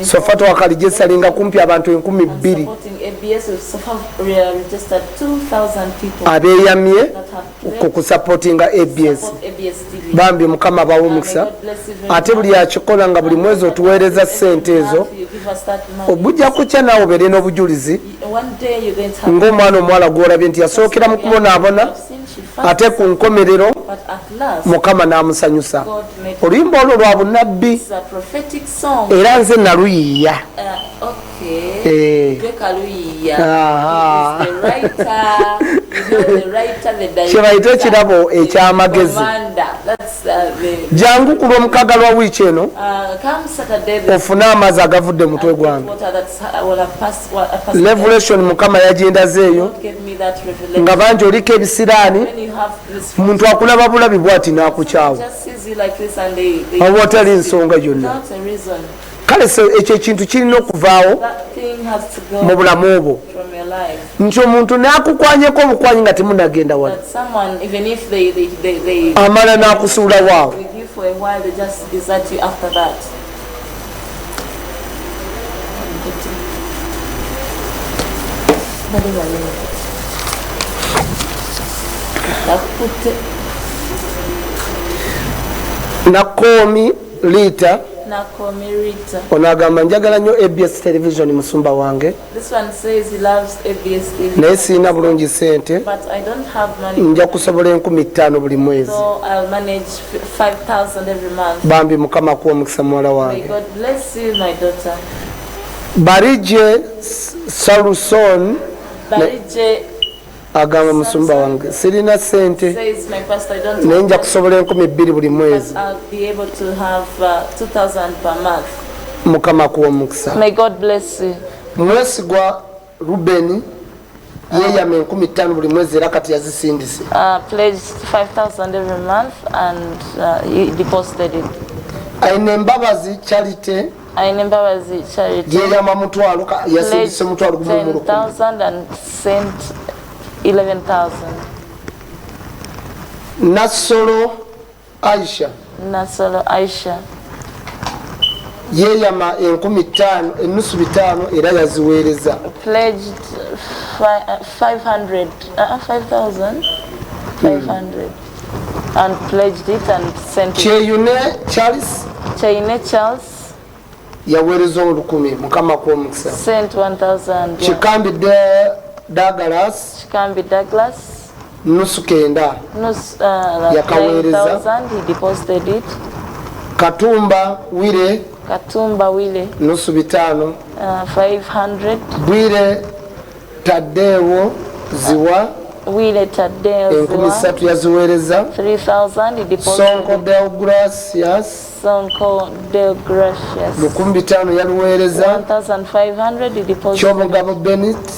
sofa twakali gyesalinga kumpi abantu 2,000 abeeyamye ku kusapotinga ABS bambi mukama abawo omukisa ate buli akikola nga buli mwezi otuweereza ssente ezo obujja kukya naawe obeere n'obujulizi ng'omwana omuwala gwolabye nti yasookera mu kubonaabona ate ku nkomerero mukama n'amusanyusa oluyimba olwo lwa bunnabbi era nze naluyiiya kyebayita ekirabo ekyamagezi jangu ku lw'omukaaga lwa wiiki eno ofune amazzi agavudde mutwe gwange revelation mukama yagendazeeyo nga bangi oliko ebisiraani muntu akulaba bulabi bwati n'akukyawa oba otali nsonga yonna kale ekyo ekintu kirina okuvaawo mu bulamu obwo nti omuntu n'akukwanyeko obukwanyi nga temunagenda wala amala n'akusuula waawo nakoomi Lita Nakomi Rita. onagamba njagala nnyo ABS television musumba wange This one says he loves ABS TV. naye siina bulungi sente But I don't have money. nja kusobola 5,000 buli mwezi So I'll manage 5,000 every month. bambi mukama kuwa omukisa muwala May wange God bless you, my daughter. Barije Saluson Barije agamba musumba wange sirina sente says, my pastor, I don't naye have nja money, kusobola 2,000 buli mwezi but I'll be able to have 2,000 per month. mukama kuwa omukisa May God bless you. mwesigwa Ruben yeyama 15,000 buli mwezi era kati yazisindise Pledged 5,000 every month and he deposited it. ayina embabazi Charity Ainembabazi Charity yeyama mutwalo yasindise mutwalo pledged gumu 10,000 and sent 11,000. Nasolo Aisha Nasolo Aisha yeyama 15,000 enusu 5 era yaziweereza pledged 500 5,000 500 and pledged it and sent it. Kyeyune Charles Chaine Charles yaweereza 1,000 mukama kuwa omukisa sent 1,000. Kikambi Douglas Chikambi Douglas nusu 9 Yakaweereza. 9,000 he deposited it. Katumba Wire Katumba Wile nusu 5 500. Bwire Tadewo Ziwa Wile Tadeo 3,000 yaziweereza 3,000 he deposited. Sonko Deogratias Sonko Del Gracious 5,000 yaluweereza 1,500 he deposited. Kyomugabo Bennett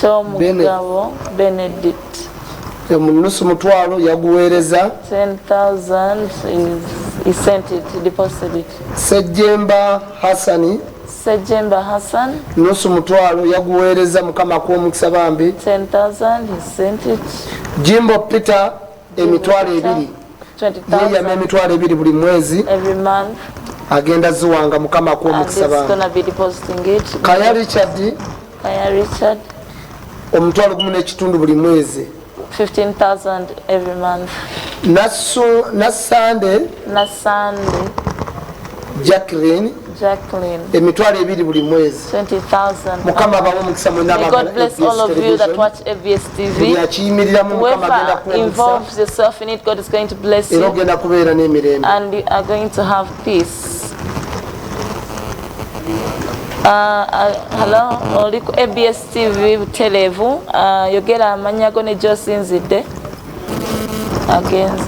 Kyomugabo Benedict munusu mutwalo yaguweereza 10,000 he sent it, he deposited it. Sejjemba Hassani Sejemba Hassan nusu mutwalo yaguweereza mukama kuwa omukisa bambi 10,000 he sent it. Jimbo Peter emitwalo 2 yeyama 20,000 emitwalo 2 buli mwezi every month agenda ziwanga mukama kuwa and he's omukisa bambi gonna be depositing it. Kaya Richard Kaya Richard omutwalo 1.5 buli mwezi 15,000 every month. Nasande Na Sunday Jacqueline Jacqueline emitwalo 2 buli mwezi 20,000. mukama abawe omukisa mwena May God bless all of you that watch ABS TV. yakiyimiriramu mukama agenda Whoever involves yourself in it, God is going to bless era you ogenda kubeera n'emirembe and you are going to have peace. Hello, oli ku ABS TV Butelevu. Yogera amannya go ne gy'osinzidde agenze.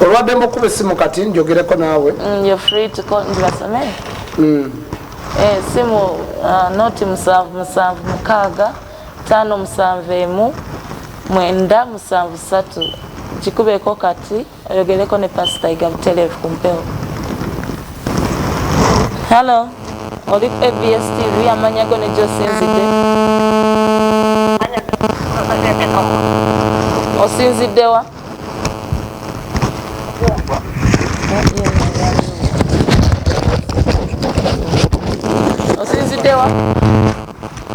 olwadde mbukuba essimu kati njogereko naawe You're free to call Ndibasome. Simu noti 776-571-973 gikubeeko kati oyogereko ne Pastor Iga Butelevu ku mpewo. Hello, oli ku ABS TV amannya go ne gy'osinzidde. Osinziddewa? Osinziddewa?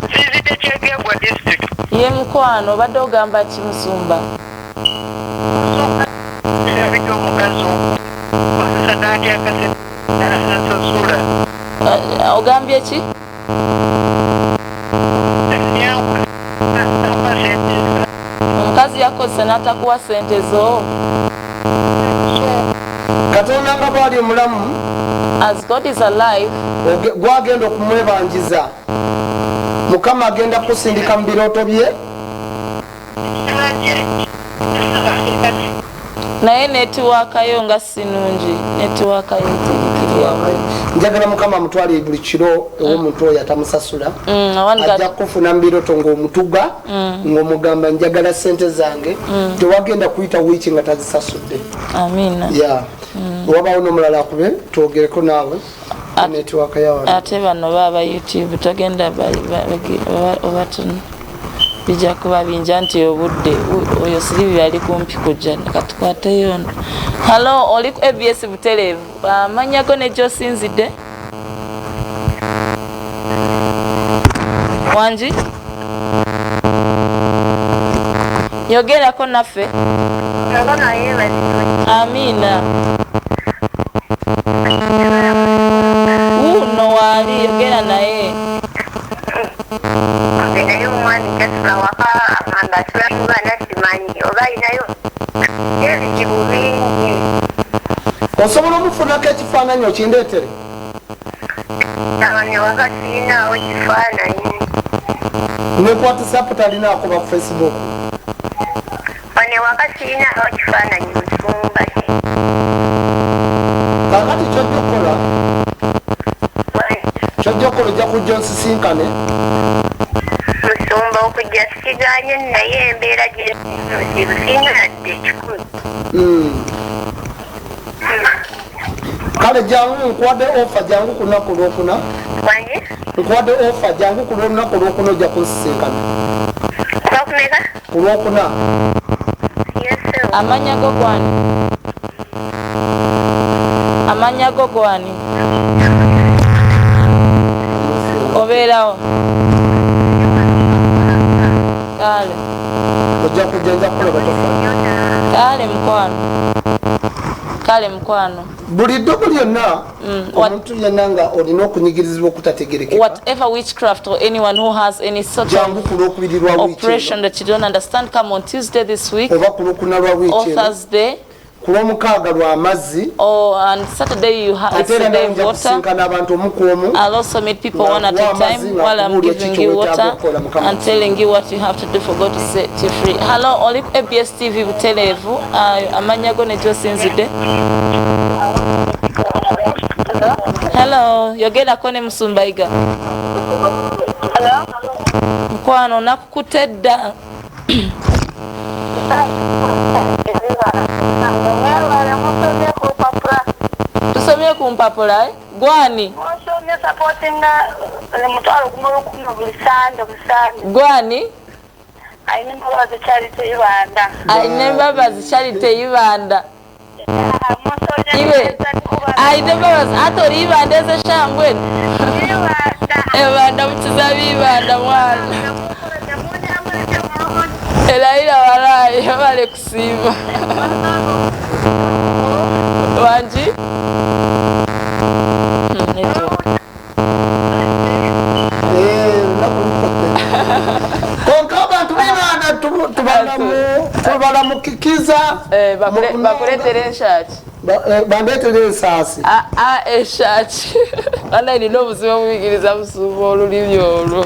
Nsinzidde Kyegegwa district. Ye mukwano obadde ogamba ki Musumba? Erabidde omukazi okusasa n'atya akasente n'asasasula. Ogambye ki? Omukazi yakozesa n'atakuwa ssente zo? katonda nga bwali mulamu As God is alive, gwagenda okumwebanjiza mukama agenda kusindika mu birooto bye naye netiwaakayo nga si nungi, netiwaakayo terikiryawe. njagala mukama amutwale buli kiro ew'omuntu oyo atamusasula ajja kufuna mu birooto ng'omutuga ng'omugamba njagala sente zange tewagenda kuyita wiiki nga tazisasudde. Amina. wabaawo n'omulala akube twogereko naawe netiwaaka yawa ate bano baba YouTube togenda obatono bijja kuba binja nti obudde oyo Sirivi ali kumpi kujja katukwateyo ndo. Hello, oli ku ABS Butelevu amannya go ne gy'osinzidde? Wangi yogerako naffe. Amina. Uno wali yogera naye. Osobola okufunako ekifaananyi okindeetere? Ne ku WhatsApp talinaako ba Facebook? Kakati kyojja okukola ojja kujja onsisinkane musumba okujja sikiganye naye embeera gyesinadde ekikulu. kale jangu nkuwadde ofa jangu ku lunaku olwokuna nkuwadde ofa jangu ku lunaku olwokuna ojja kunsisinkana ku lwokuna. Amanya go gwani? Amanya go gwani? Obeerawo? Kale ojja kujenza kulaba tofa. Kale mukwano bulijjo lyonna omuntu yenna nga olina okunyigirizibwa okutategerekeka. Whatever witchcraft or anyone who has any sort jangu ku lwokubiri lwa wiiki operation that you don't understand, come on Tuesday this week oba ku lwokuna lwa or wiiki Thursday ku lwomukaaga lwa amazzi or on Saturday you have ate era nawe nja kusinkana abantu omu ku omu. I'll also meet people one at a time while I'm giving you water and telling you what you have to do for God to set you free. Hello, Oli ABS TV Butelevu. Amanya go nejo sinzide. Hello, yogera kone Musumbaiga. Hello? Mkwano nakukutedda. Tusomye ku mpapula gwani? Gwani? I never was charity Ibanda. Iwe I never was atori Ibanda eze shangwe. Ibanda mchizabi Ibanda mwana. Elaila walai wale kusiba. Wanji? tubala mukikiza bakuletere enshaki bandeetere ensaasi eshaki bana nina obuzima buyigiriza musumba olulimi olwo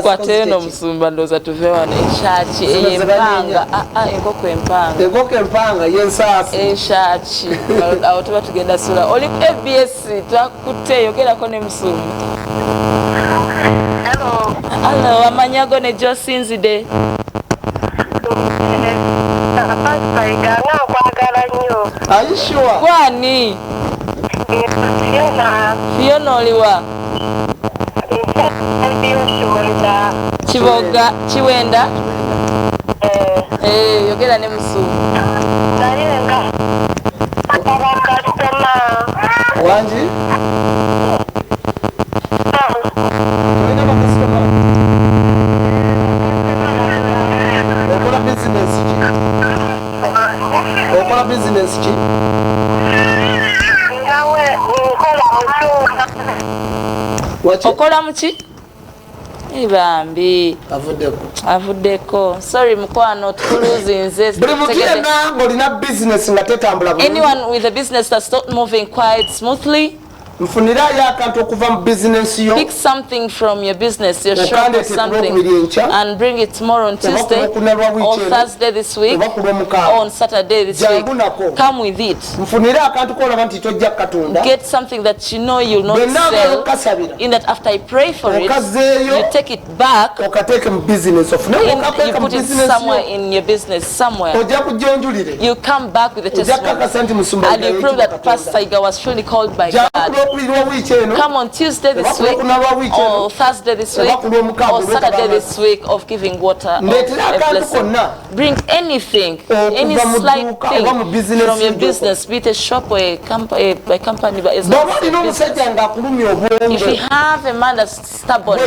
kwate eno musumba ndooza tuve wano enshaki eyempanga enkoko empanga yensaasi enshaki awo tuba tugenda sula oli ABS twakutte yogerako ne musumba. Hello, amanyago ne josinzide. Are you sure? Gwani? Fiona oliwa? Chiboga, chiwenda? Yogera ne musumba. Wanji? Okola business ki? Okola muki? Ibambi. Avuddeko. Sorry mukwano tukuluzinze. Anyone with a business that's not moving quite smoothly, pick something from your business, your shop or something, and bring it tomorrow on Tuesday or Thursday this week or on Saturday this week. Come with it. Get something that you know you'll not sell, in that after I pray for it, you take it back, you put it somewhere in your business, somewhere. You come back with a testimony and you prove that Pastor Iga was truly called by God. Come on Tuesday this week or Thursday this week or Saturday this week of giving water of a blessing. Bring anything, any slight thing from your business, be it a shop or a company, as long as it's business. If you have a man that's stubborn,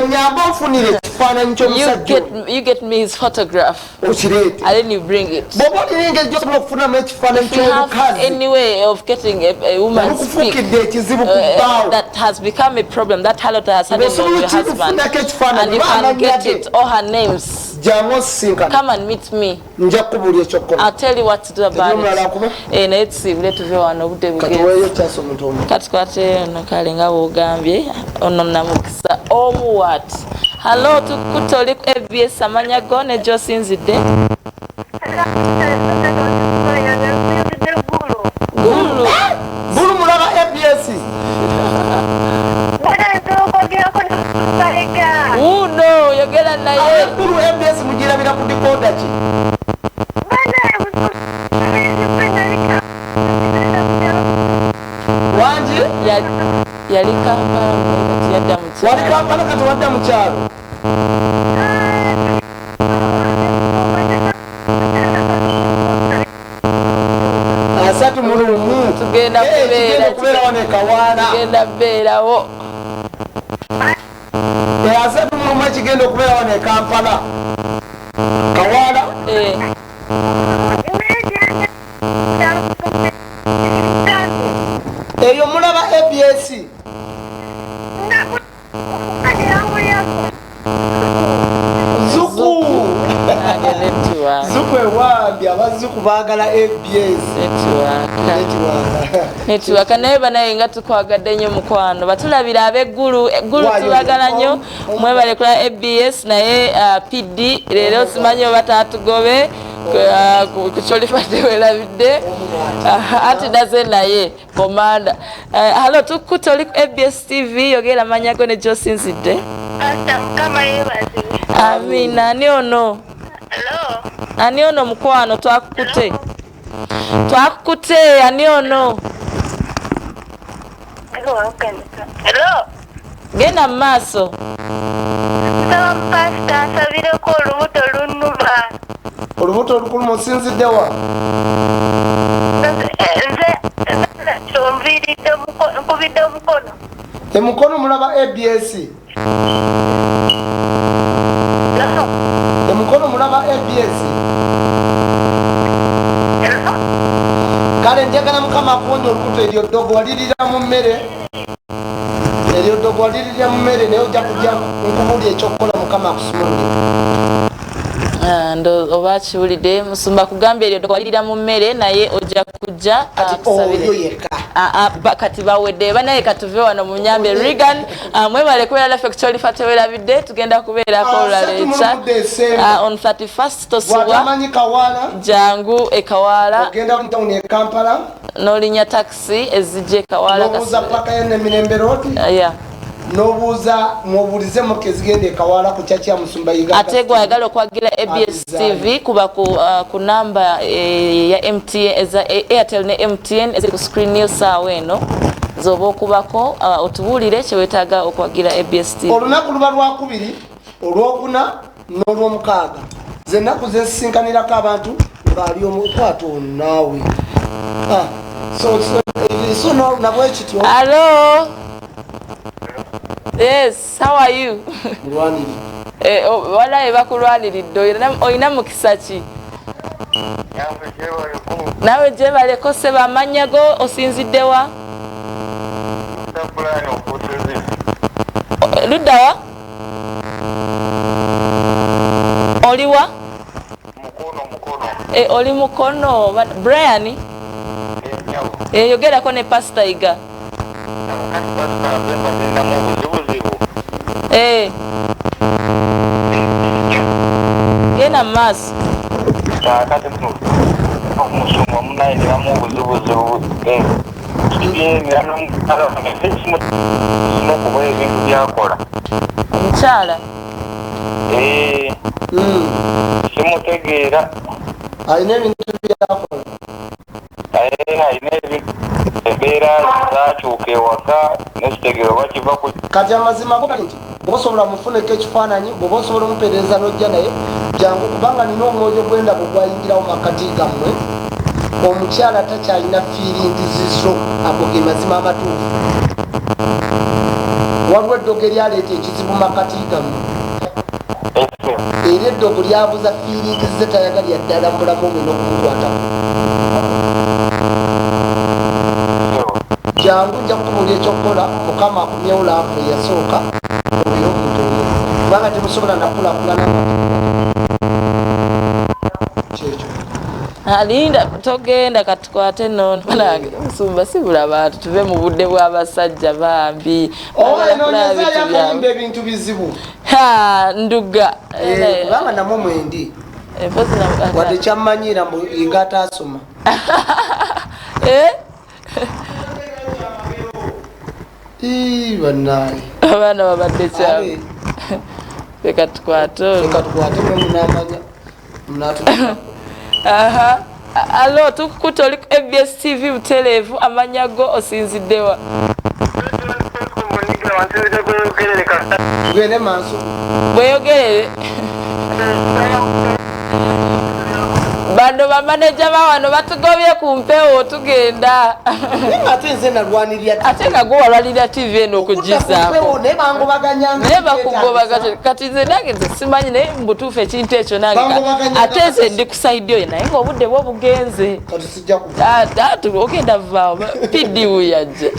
ekifaananyi ky'omusajja you get me his photograph okireete and then you bring it. bw'oba olina engeri gy'osobola okufunamu ekifaananyi If you have ky'omukazi any way of getting a woman speak okufuukidde ekizibu ku bbaawo that has become a problem, that harlot has had on your husband, ofunako ekifaananyi and you can get it, all her names, jangu osisinkana come and meet me. nja kukubuulya ekyokukola I'll tell you what to do about omulala akuba it. Naye tusiibule tuve wano obudde kati bugeze. weeyo kyasa omuntu omu Katukwate ono kale nga bw'ogambye ono namukisa omuwaati. Hello, tukutte oli ku ABS amanya go ne gy'osinzidde? Gulu. bulu mulaba ABS Uno yogera naye. bulu ABS mugirabira ku dikoda ki wangi Yali Kampala kati yadda mu kyalo. wali kampala kati wadda mu kyalo asatu mu lumu Tugenda kubeera wano ekawaala Tugenda beerawo. asatu mu lumu ekigenda okubeera wano ekampala kawaala eyo mulaba ABS zuku zuku ewambi abazuku baagala ABS netiwaka naye banaye nga tukwagadde nnyo mukwano batulabira ab'eggulu eggulu tubagala nnyo mwebale kula ABS naye PD leero simanyi oba taatugobe ku Kyolifa Tewelabidde ati naze naye komanda. Halo tukutte oli ku ABS TV yogera amanya go ne gy'osinzidde. Amina. Ani ono? Ani ono mukwano twakukutte? Twakukutte ani ono? Genda mu maaso. olubuto olukuluma osinziddewa emukono mulaba ABS emukono mulaba ABS kale njagala mukama akuwonya olubuto eryo ddogo walirira mu mmere naye ojja kujja nkubuulya ekyokukola mukama akusumulire oba kiwulidde musumba kugambye eryo ddogo mu mmere naye ojja kujja oyo kati bawedde banaye katuve wano mu nyambe Regan mwebale kubeera naffe ku Kyolifa Tewelabidde tugenda kubeerako olulala ekya on 31st tosubwa jangu ekawaala ogenda mu tawuni e Kampala n'olinya taxi ezijja ekawaala n'obuuza paka ya Mirembe Road n'obuuza mubuulize muke zigenda ekawaala ku kyakya Musumba Uganda ate gwayagala okwagira ABS TV kuba ku namba ya MTN eza Airtel ne MTN eziri ku screen yo saawa eno zoba okubako otubuulire kyewetaaga okwagira ABS TV. Olunaku luba lwakubiri olwokuna n'olwomukaaga zennaku zesinkanirako abantu ng'ali omukwato naawe so nabwekityo. Hello. Yes, how are you? Walaye bakulwaniridde oyina mukisa ki? Nawe gyebaleko sseba amannya go osinziddewa? Luddawa? Oliwa? Oli Mukono. Brian? Yogerako ne Pastor Iga. Genda mu maaso. Omukyala simutegeera alina ebintu byakola alina ebintu embeera zakyuka ewaka nekitegeera oba kiva ku kati amazima go nti bw'oba osobola mufuneko ekifaananyi bw'oba osobola omupeereza n'ojja naye jangu kubanga nina omwoyo gw'endabo gwayingirawo makati gammwe omukyala takyalina fiiringi zizo ago ge mazima amatuufu waliwo eddogo eryaleeta ekizibu makati gammwe eddogo lyabuza fiiringize tayagali yaddala mulamu bwe n'okumukwatako jangu nja kukubuulya ekyokukola mukama akumyewo lampu eyasooka obeere omuntu oyeza kubanga temusobola nakulakulana kyekyo alinda togenda katukwate nono nange musumba sibula bantu tuve mu budde bw'abasajja bambi onoonyezayakalimba ebintu bizibu nduga kubanga namwe mwendi wadde kyammanyira nga ataasoma bannaayi abaana babadde kyabe tekatukwate mwemunamanya munatuka alo tukukuta oli ABS TV buteleevu amanya go osinziddewa tugende maaso bweyogerere bano bamaneja bawano batugobye ku mpewo tugenda ate nze nalwanirya ate nga gwe walwanirya TV eno okugisaako naye bakugobaga kati nze nange nze simanyi naye mubutuufu ekintu ekyo nange ate nze ndi ku saidi oyo naye ngaobudde bwo bugenze ogenda vaawo pidi wuyajja